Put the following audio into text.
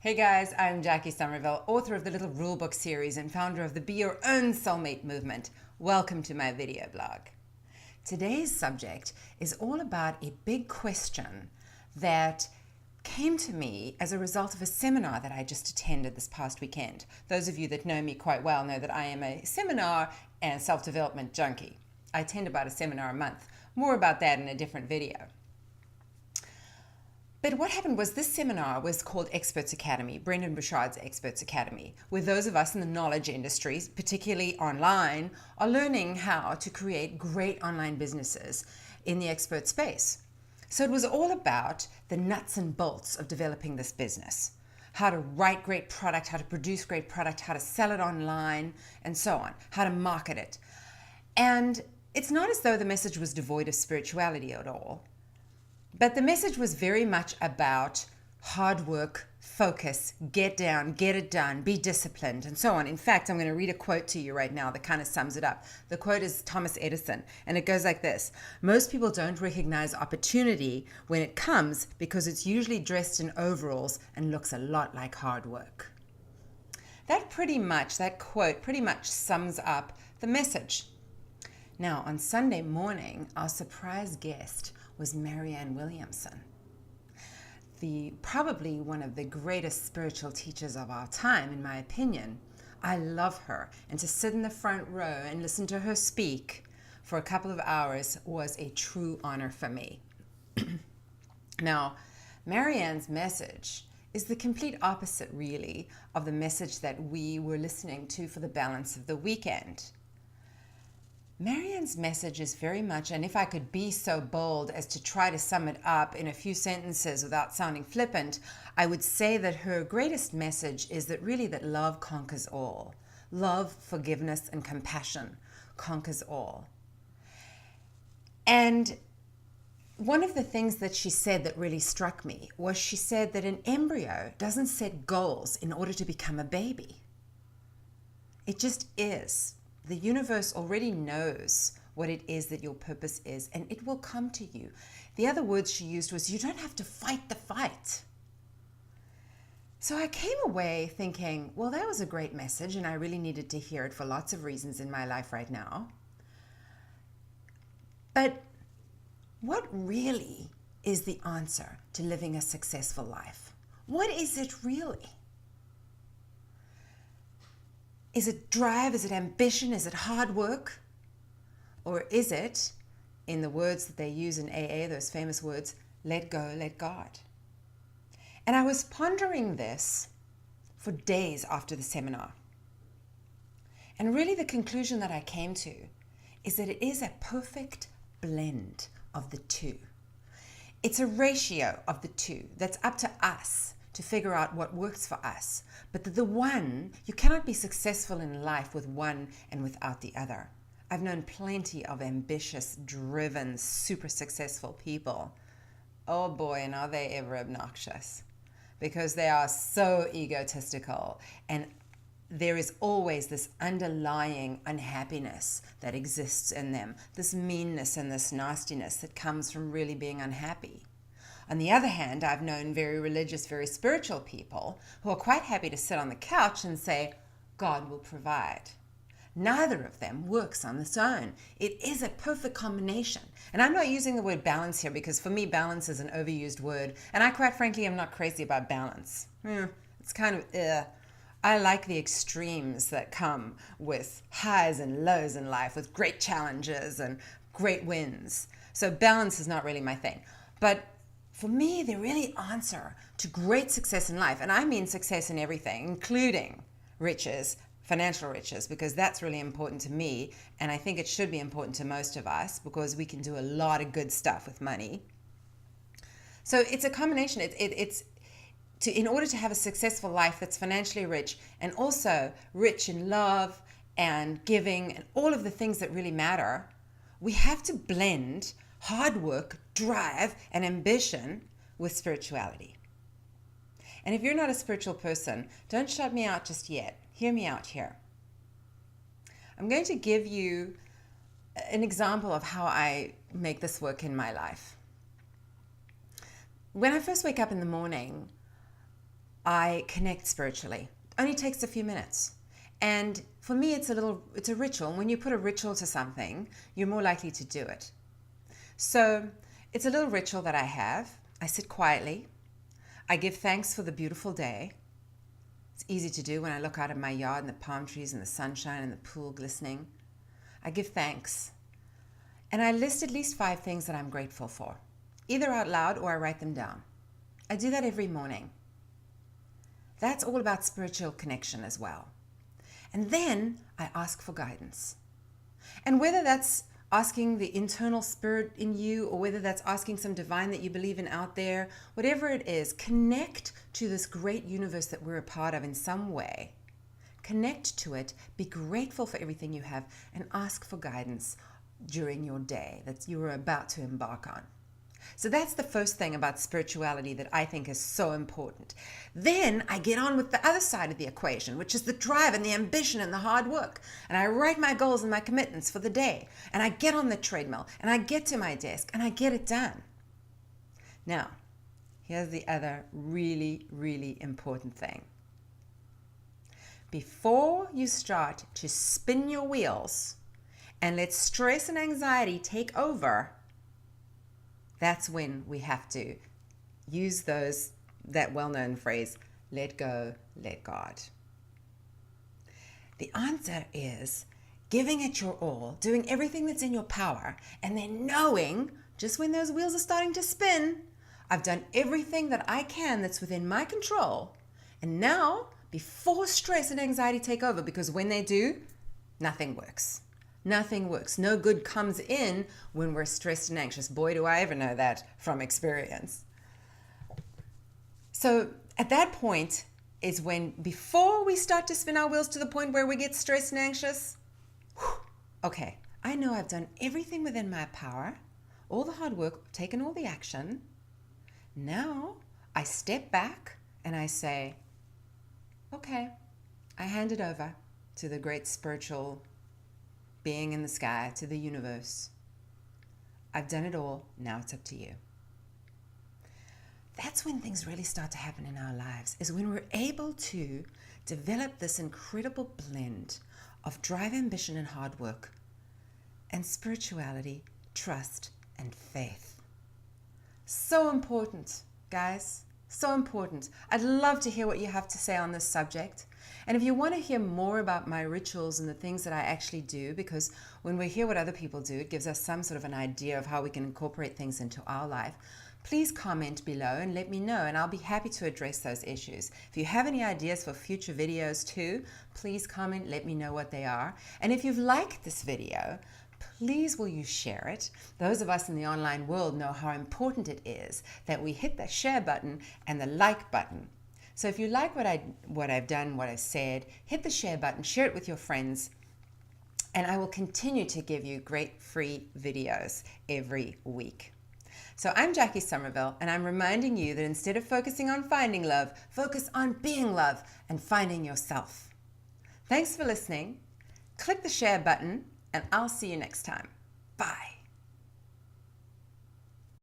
Hey guys, I'm Jacquie Somerville, author of the Little Rulebook series and founder of the Be Your Own Soulmate movement. Welcome to my video blog. Today's subject is all about a big question that came to me as a result of a seminar that I just attended this past weekend. Those of you that know me quite well know that I am a seminar and self-development junkie. I attend about a seminar a month. More about that in a different video. But what happened was this seminar was called Experts Academy, Brendon Burchard's Experts Academy, where those of us in the knowledge industries, particularly online, are learning how to create great online businesses in the expert space. So it was all about the nuts and bolts of developing this business, how to write great product, how to produce great product, how to sell it online, and so on, how to market it. And it's not as though the message was devoid of spirituality at all. But the message was very much about hard work, focus, get down, get it done, be disciplined, and so on. In fact, I'm going to read a quote to you right now that kind of sums it up. The quote is Thomas Edison, and it goes like this: "Most people don't recognize opportunity when it comes because it's usually dressed in overalls and looks a lot like hard work." That quote pretty much sums up the message. Now, on Sunday morning, our surprise guest was Marianne Williamson, probably one of the greatest spiritual teachers of our time, in my opinion. I love her, and to sit in the front row and listen to her speak for a couple of hours was a true honor for me. Now, Marianne's message is the complete opposite, really, of the message that we were listening to for the balance of the weekend. Marianne's message is very much, and if I could be so bold as to try to sum it up in a few sentences without sounding flippant, I would say that her greatest message is that love conquers all. Love, forgiveness, and compassion conquers all. And one of the things that she said that really struck me was she said that an embryo doesn't set goals in order to become a baby. It just is. The universe already knows what it is that your purpose is, and it will come to you. The other words she used was, you don't have to fight the fight. So I came away thinking, well, that was a great message, and I really needed to hear it for lots of reasons in my life right now. But what really is the answer to living a successful life? What is it really? Is it drive? Is it ambition? Is it hard work? Or is it, in the words that they use in AA, those famous words, let go, let God? And I was pondering this for days after the seminar. And really the conclusion that I came to is that it is a perfect blend of the two. It's a ratio of the two that's up to us to figure out what works for us. But you cannot be successful in life with one and without the other. I've known plenty of ambitious, driven, super successful people. Oh boy, and are they ever obnoxious? Because they are so egotistical, and there is always this underlying unhappiness that exists in them, this meanness and this nastiness that comes from really being unhappy. On the other hand, I've known very religious, very spiritual people who are quite happy to sit on the couch and say, God will provide. Neither of them works on its own. It is a perfect combination. And I'm not using the word balance here because for me, balance is an overused word. And I quite frankly am not crazy about balance. It's kind of, I like the extremes that come with highs and lows in life, with great challenges and great wins. So balance is not really my thing. But for me, the really answer to great success in life, and I mean success in everything, including riches, financial riches, because that's really important to me, and I think it should be important to most of us because we can do a lot of good stuff with money. So it's a combination. In order to have a successful life that's financially rich and also rich in love and giving and all of the things that really matter, we have to blend hard work, drive, and ambition with spirituality. And if you're not a spiritual person, don't shut me out just yet. Hear me out here. I'm going to give you an example of how I make this work in my life. When I first wake up in the morning, I connect spiritually. It only takes a few minutes. And for me, it's a ritual. And when you put a ritual to something, you're more likely to do it. So it's a little ritual that I have. I sit quietly. I give thanks for the beautiful day. It's easy to do when I look out of my yard and the palm trees and the sunshine and the pool glistening. I give thanks. And I list at least 5 things that I'm grateful for, either out loud or I write them down. I do that every morning. That's all about spiritual connection as well. And then I ask for guidance. And whether that's asking the internal spirit in you or whether that's asking some divine that you believe in out there, whatever it is, connect to this great universe that we're a part of in some way. Connect to it, be grateful for everything you have, and ask for guidance during your day that you are about to embark on. So that's the first thing about spirituality that I think is so important. Then I get on with the other side of the equation, which is the drive and the ambition and the hard work. And I write my goals and my commitments for the day. And I get on the treadmill and I get to my desk and I get it done. Now, here's the other really, really important thing. Before you start to spin your wheels and let stress and anxiety take over, that's when we have to use that well-known phrase, let go, let God. The answer is giving it your all, doing everything that's in your power, and then knowing just when those wheels are starting to spin, I've done everything that I can that's within my control. And now, before stress and anxiety take over, because when they do, nothing works. Nothing works. No good comes in when we're stressed and anxious. Boy, do I ever know that from experience. So at that point is when, before we start to spin our wheels to the point where we get stressed and anxious, okay, I know I've done everything within my power, all the hard work, taken all the action. Now I step back and I say, okay, I hand it over to the great spiritual being in the sky, to the universe. I've done it all. Now it's up to you. That's when things really start to happen in our lives, is when we're able to develop this incredible blend of drive, ambition, and hard work, and spirituality, trust, and faith. So important, guys. So important. I'd love to hear what you have to say on this subject. And if you want to hear more about my rituals and the things that I actually do, because when we hear what other people do, it gives us some sort of an idea of how we can incorporate things into our life, please comment below and let me know, and I'll be happy to address those issues. If you have any ideas for future videos too, please comment, let me know what they are. And if you've liked this video, please will you share it? Those of us in the online world know how important it is that we hit the share button and the like button. So if you like what I've done, what I've said, hit the share button, share it with your friends, and I will continue to give you great free videos every week. So I'm Jacquie Somerville, and I'm reminding you that instead of focusing on finding love, focus on being love and finding yourself. Thanks for listening. Click the share button, and I'll see you next time. Bye.